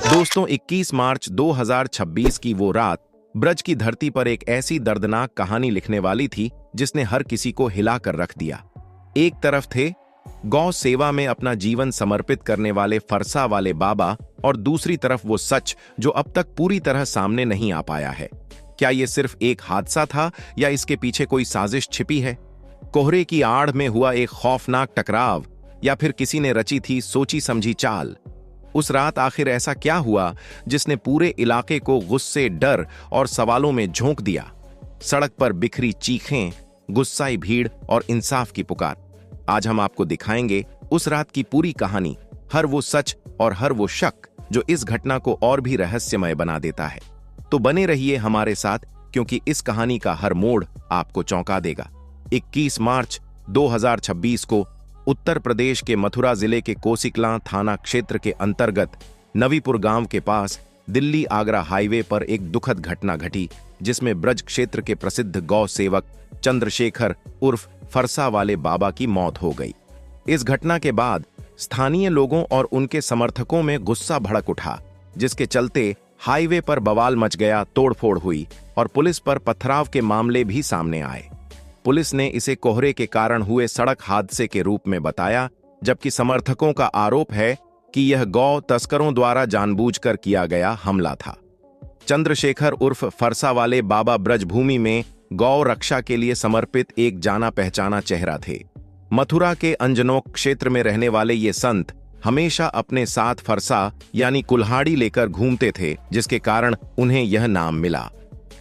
दोस्तों, 21 मार्च 2026 की वो रात ब्रज की धरती पर एक ऐसी दर्दनाक कहानी लिखने वाली थी जिसने हर किसी को हिलाकर रख दिया। एक तरफ थे गौ सेवा में अपना जीवन समर्पित करने वाले फरसा वाले बाबा और दूसरी तरफ वो सच जो अब तक पूरी तरह सामने नहीं आ पाया है। क्या ये सिर्फ एक हादसा था या इसके पीछे कोई साजिश छिपी है? कोहरे की आड़ में हुआ एक खौफनाक टकराव या फिर किसी ने रची थी सोची समझी चाल? उस रात आखिर ऐसा क्या हुआ जिसने पूरे इलाके को गुस्से, डर और सवालों में झोंक दिया? सड़क पर बिखरी चीखें, गुस्साई भीड़ और इंसाफ की पुकार। आज हम आपको दिखाएंगे उस रात की पूरी कहानी, हर वो सच और हर वो शक जो इस घटना को और भी रहस्यमय बना देता है। तो बने रहिए हमारे साथ, क्योंकि इस कहानी का हर मोड़ आपको चौंका देगा। 21 मार्च 2026 को उत्तर प्रदेश के मथुरा जिले के कोसिकलां थाना क्षेत्र के अंतर्गत नवीपुर गांव के पास दिल्ली आगरा हाईवे पर एक दुखद घटना घटी, जिसमें ब्रज क्षेत्र के प्रसिद्ध गौ सेवक चंद्रशेखर उर्फ फरसा वाले बाबा की मौत हो गई। इस घटना के बाद स्थानीय लोगों और उनके समर्थकों में गुस्सा भड़क उठा, जिसके चलते हाईवे पर बवाल मच गया, तोड़फोड़ हुई और पुलिस पर पथराव के मामले भी सामने आए। पुलिस ने इसे कोहरे के कारण हुए सड़क हादसे के रूप में बताया, जबकि समर्थकों का आरोप है कि यह गौ तस्करों द्वारा जानबूझकर किया गया हमला था। चंद्रशेखर उर्फ फरसा वाले बाबा ब्रजभूमि में गौ रक्षा के लिए समर्पित एक जाना पहचाना चेहरा थे। मथुरा के अंजनोक क्षेत्र में रहने वाले ये संत हमेशा अपने साथ फरसा यानी कुल्हाड़ी लेकर घूमते थे, जिसके कारण उन्हें यह नाम मिला।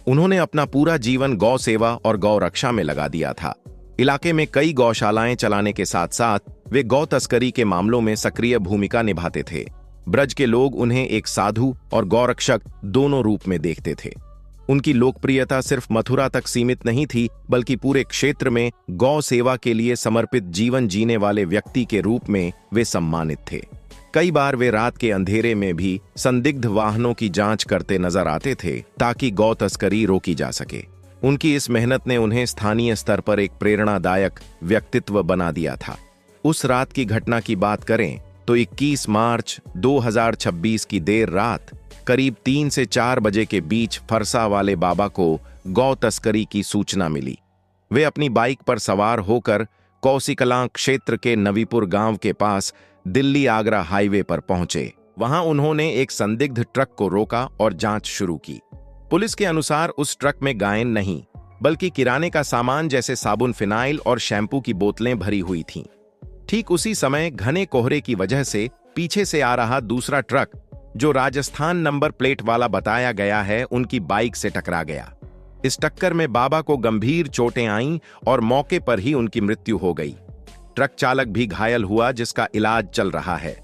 उन्होंने अपना पूरा जीवन गौ सेवा और गौ रक्षा में लगा दिया था। इलाके में कई गौशालाएं चलाने के साथ साथ वे गौ तस्करी के मामलों में सक्रिय भूमिका निभाते थे। ब्रज के लोग उन्हें एक साधु और गौरक्षक दोनों रूप में देखते थे। उनकी लोकप्रियता सिर्फ मथुरा तक सीमित नहीं थी, बल्कि पूरे क्षेत्र में गौ सेवा के लिए समर्पित जीवन जीने वाले व्यक्ति के रूप में वे सम्मानित थे। कई बार वे रात के अंधेरे में भी संदिग्ध वाहनों की जांच करते नजर आते थे, ताकि गौ तस्करी रोकी जा सके। उनकी इस मेहनत ने उन्हें स्थानीय स्तर पर एक प्रेरणादायक व्यक्तित्व बना दिया था। उस रात की घटना की बात करें तो 21 मार्च 2026 की देर रात करीब 3 से 4 बजे के बीच फरसा वाले बाबा को गौ तस्करी की सूचना मिली। वे अपनी बाइक पर सवार होकर कोसिकलां क्षेत्र के नवीपुर गांव के पास दिल्ली आगरा हाईवे पर पहुंचे। वहां उन्होंने एक संदिग्ध ट्रक को रोका और जांच शुरू की। पुलिस के अनुसार उस ट्रक में गायन नहीं, बल्कि किराने का सामान जैसे साबुन, फिनाइल और शैम्पू की बोतलें भरी हुई थीं। ठीक उसी समय घने कोहरे की वजह से पीछे से आ रहा दूसरा ट्रक, जो राजस्थान नंबर प्लेट वाला बताया गया है, उनकी बाइक से टकरा गया। इस टक्कर में बाबा को गंभीर चोटें आईं और मौके पर ही उनकी मृत्यु हो गई। ट्रक चालक भी घायल हुआ, जिसका इलाज चल रहा है।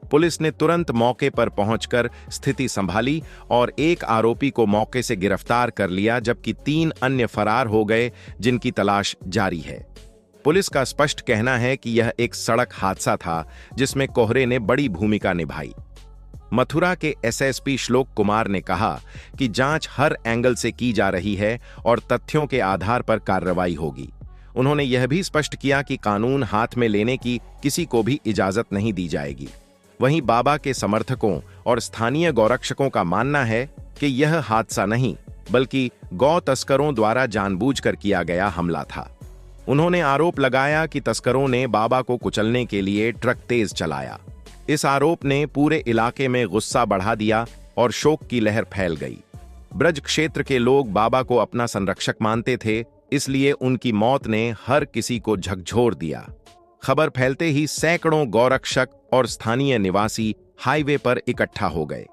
पुलिस ने तुरंत मौके पर पहुंचकर स्थिति संभाली और एक आरोपी को मौके से गिरफ्तार कर लिया, जबकि 3 अन्य फरार हो गए, जिनकी तलाश जारी है। पुलिस का स्पष्ट कहना है कि यह एक सड़क हादसा था, जिसमें कोहरे ने बड़ी भूमिका निभाई। मथुरा के एसएसपी श्लोक कुमार ने कहा कि जांच हर एंगल से की जा रही है और तथ्यों के आधार पर कार्रवाई होगी। उन्होंने यह भी स्पष्ट किया कि कानून हाथ में लेने की किसी को भी इजाजत नहीं दी जाएगी। वहीं बाबा के समर्थकों और स्थानीय गौरक्षकों का मानना है कि यह हादसा नहीं, बल्कि गौ तस्करों द्वारा जानबूझकर किया गया हमला था। उन्होंने आरोप लगाया कि तस्करों ने बाबा को कुचलने के लिए ट्रक तेज चलाया। इस आरोप ने पूरे इलाके में गुस्सा बढ़ा दिया और शोक की लहर फैल गई। ब्रज क्षेत्र के लोग बाबा को अपना संरक्षक मानते थे, इसलिए उनकी मौत ने हर किसी को झकझोर दिया। खबर फैलते ही सैकड़ों गौरक्षक और स्थानीय निवासी हाईवे पर इकट्ठा हो गए।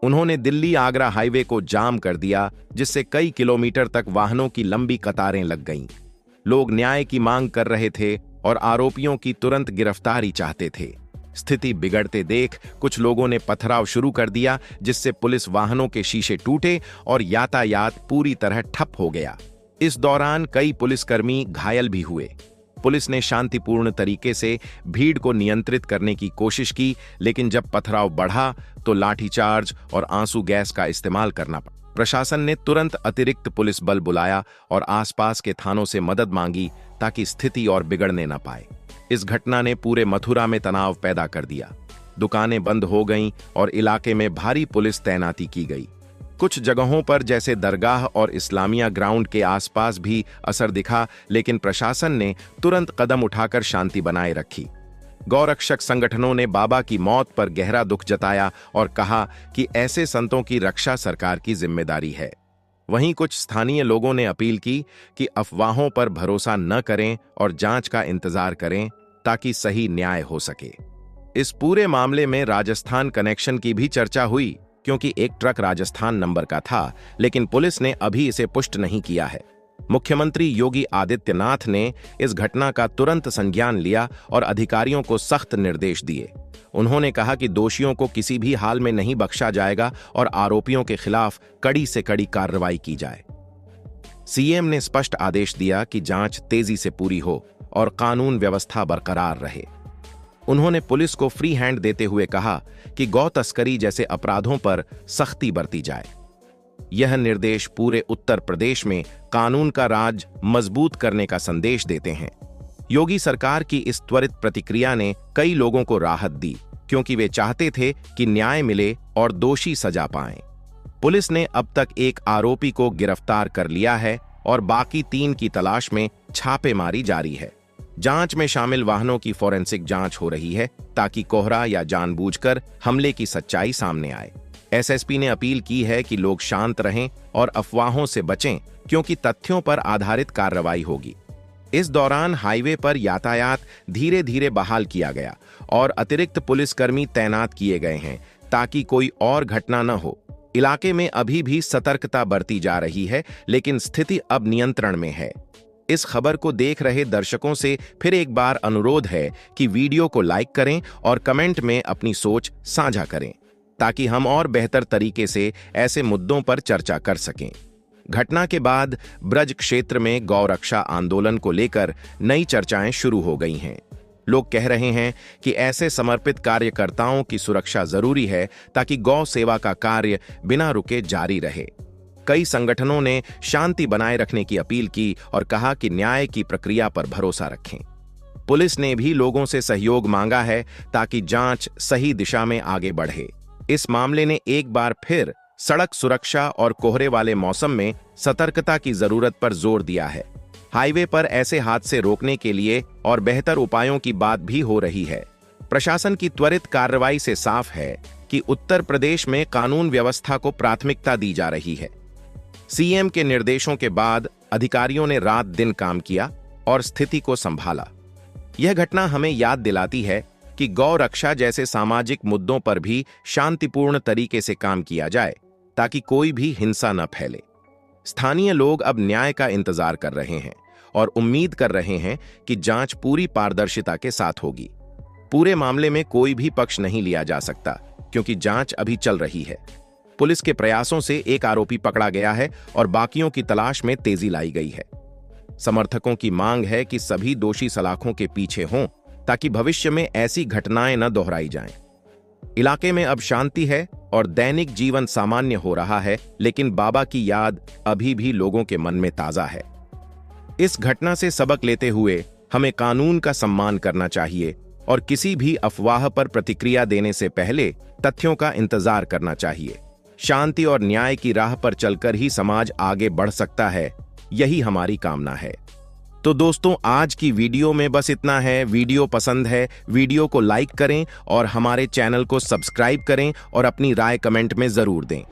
उन्होंने दिल्ली आगरा हाईवे को जाम कर दिया, जिससे कई किलोमीटर तक वाहनों की लंबी कतारें लग गईं। लोग न्याय की मांग कर रहे थे और आरोपियों की तुरंत गिरफ्तारी चाहते थे। स्थिति बिगड़ते देख कुछ लोगों ने पथराव शुरू कर दिया, जिससे पुलिस वाहनों के शीशे टूटे और यातायात पूरी तरह ठप हो गया। इस दौरान कई पुलिसकर्मी घायल भी हुए। पुलिस ने शांतिपूर्ण तरीके से भीड़ को नियंत्रित करने की कोशिश की, लेकिन जब पथराव बढ़ा तो लाठीचार्ज और आंसू गैस का इस्तेमाल करना पड़ा। प्रशासन ने तुरंत अतिरिक्त पुलिस बल बुलाया और आसपास के थानों से मदद मांगी, ताकि स्थिति और बिगड़ने न पाए। इस घटना ने पूरे मथुरा में तनाव पैदा कर दिया। दुकानें बंद हो गईं और इलाके में भारी पुलिस तैनाती की गई। कुछ जगहों पर जैसे दरगाह और इस्लामिया ग्राउंड के आसपास भी असर दिखा, लेकिन प्रशासन ने तुरंत कदम उठाकर शांति बनाए रखी। गौरक्षक संगठनों ने बाबा की मौत पर गहरा दुख जताया और कहा कि ऐसे संतों की रक्षा सरकार की जिम्मेदारी है। वहीं कुछ स्थानीय लोगों ने अपील की कि अफवाहों पर भरोसा न करें और जांच का इंतजार करें ताकि सही न्याय हो सके। इस पूरे मामले में राजस्थान कनेक्शन की भी चर्चा हुई, क्योंकि एक ट्रक राजस्थान नंबर का था, लेकिन पुलिस ने अभी इसे पुष्ट नहीं किया है। मुख्यमंत्री योगी आदित्यनाथ ने इस घटना का तुरंत संज्ञान लिया और अधिकारियों को सख्त निर्देश दिए। उन्होंने कहा कि दोषियों को किसी भी हाल में नहीं बख्शा जाएगा और आरोपियों के खिलाफ कड़ी से कड़ी कार्रवाई की जाए। सीएम ने स्पष्ट आदेश दिया कि जांच तेजी से पूरी हो और कानून व्यवस्था बरकरार रहे। उन्होंने पुलिस को फ्री हैंड देते हुए कहा कि गौ तस्करी जैसे अपराधों पर सख्ती बरती जाए। यह निर्देश पूरे उत्तर प्रदेश में कानून का राज मजबूत करने का संदेश देते हैं। योगी सरकार की इस त्वरित प्रतिक्रिया ने कई लोगों को राहत दी, क्योंकि वे चाहते थे कि न्याय मिले और दोषी सजा पाएं। पुलिस ने अब तक एक आरोपी को गिरफ्तार कर लिया है और बाकी 3 की तलाश में छापेमारी जारी है। जांच में शामिल वाहनों की फोरेंसिक जांच हो रही है ताकि कोहरा या जानबूझकर हमले की सच्चाई सामने आए। एसएसपी ने अपील की है कि लोग शांत रहें और अफवाहों से बचें, क्योंकि तथ्यों पर आधारित कार्रवाई होगी। इस दौरान हाईवे पर यातायात धीरे धीरे बहाल किया गया और अतिरिक्त पुलिसकर्मी तैनात किए गए हैं ताकि कोई और घटना न हो। इलाके में अभी भी सतर्कता बरती जा रही है, लेकिन स्थिति अब नियंत्रण में है। इस खबर को देख रहे दर्शकों से फिर एक बार अनुरोध है कि वीडियो को लाइक करें और कमेंट में अपनी सोच साझा करें, ताकि हम और बेहतर तरीके से ऐसे मुद्दों पर चर्चा कर सकें। घटना के बाद ब्रज क्षेत्र में गौरक्षा आंदोलन को लेकर नई चर्चाएं शुरू हो गई हैं। लोग कह रहे हैं कि ऐसे समर्पित कार्यकर्ताओं की सुरक्षा जरूरी है ताकि गौ सेवा का कार्य बिना रुके जारी रहे। कई संगठनों ने शांति बनाए रखने की अपील की और कहा कि न्याय की प्रक्रिया पर भरोसा रखें। पुलिस ने भी लोगों से सहयोग मांगा है ताकि जांच सही दिशा में आगे बढ़े। इस मामले ने एक बार फिर सड़क सुरक्षा और कोहरे वाले मौसम में सतर्कता की जरूरत पर जोर दिया है। हाईवे पर ऐसे हादसे रोकने के लिए और बेहतर उपायों की बात भी हो रही है। प्रशासन की त्वरित कार्रवाई से साफ है कि उत्तर प्रदेश में कानून व्यवस्था को प्राथमिकता दी जा रही है। सीएम के निर्देशों के बाद अधिकारियों ने रात दिन काम किया और स्थिति को संभाला। यह घटना हमें याद दिलाती है कि गौ रक्षा जैसे सामाजिक मुद्दों पर भी शांतिपूर्ण तरीके से काम किया जाए ताकि कोई भी हिंसा न फैले। स्थानीय लोग अब न्याय का इंतजार कर रहे हैं और उम्मीद कर रहे हैं कि जांच पूरी पारदर्शिता के साथ होगी। पूरे मामले में कोई भी पक्ष नहीं लिया जा सकता, क्योंकि जांच अभी चल रही है। पुलिस के प्रयासों से एक आरोपी पकड़ा गया है और बाकियों की तलाश में तेजी लाई गई है। समर्थकों की मांग है कि सभी दोषी सलाखों के पीछे हों ताकि भविष्य में ऐसी घटनाएं न दोहराई जाएं। इलाके में अब शांति है और दैनिक जीवन सामान्य हो रहा है, लेकिन बाबा की याद अभी भी लोगों के मन में ताजा है। इस घटना से सबक लेते हुए हमें कानून का सम्मान करना चाहिए और किसी भी अफवाह पर प्रतिक्रिया देने से पहले तथ्यों का इंतजार करना चाहिए। शांति और न्याय की राह पर चलकर ही समाज आगे बढ़ सकता है, यही हमारी कामना है। तो दोस्तों, आज की वीडियो में बस इतना है। वीडियो पसंद है, वीडियो को लाइक करें और हमारे चैनल को सब्सक्राइब करें और अपनी राय कमेंट में जरूर दें।